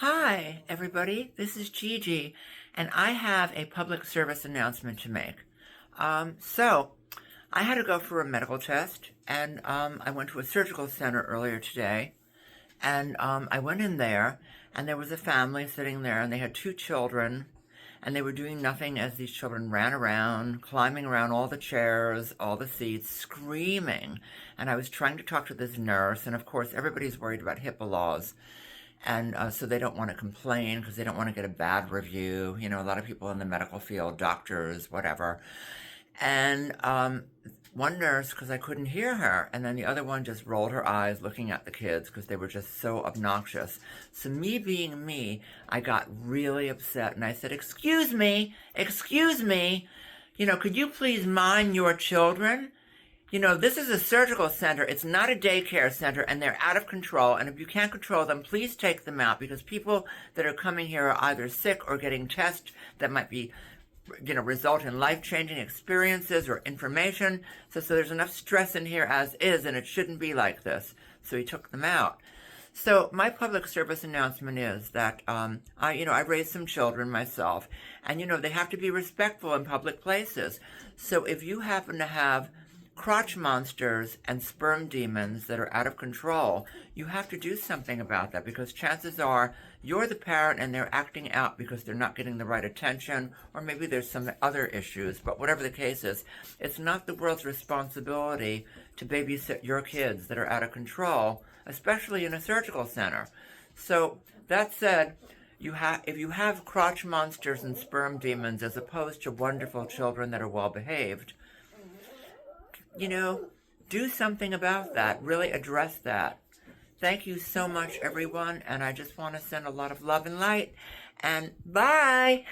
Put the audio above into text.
Hi, everybody. This is Gigi, and I have a public service announcement to make. So, I had to go for a medical test, and I went to a surgical center earlier today, and I went in there, and there was a family sitting there, and they had two children, and they were doing nothing as these children ran around, climbing around all the chairs, all the seats, screaming. And I was trying to talk to this nurse, and of course, everybody's worried about HIPAA laws. And so they don't want to complain because they don't want to get a bad review. You know, a lot of people in the medical field, doctors, whatever. And one nurse, because I couldn't hear her, and then the other one just rolled her eyes looking at the kids because they were just so obnoxious. So me being me, I got really upset and I said, excuse me, could you please mind your children? You know, this is a surgical center. It's not a daycare center, and they're out of control. And if you can't control them, please take them out, because people that are coming here are either sick or getting tests that might be, result in life-changing experiences or information. So there's enough stress in here as is, and it shouldn't be like this. So he took them out. So my public service announcement is that I raised some children myself, and they have to be respectful in public places. So if you happen to have crotch monsters and sperm demons that are out of control, you have to do something about that, because chances are you're the parent and they're acting out because they're not getting the right attention, or maybe there's some other issues. But whatever the case is, it's not the world's responsibility to babysit your kids that are out of control, especially in a surgical center. So that said, if you have crotch monsters and sperm demons as opposed to wonderful children that are well behaved, do something about that. Really address that. Thank you so much, everyone. And I just want to send a lot of love and light. And bye.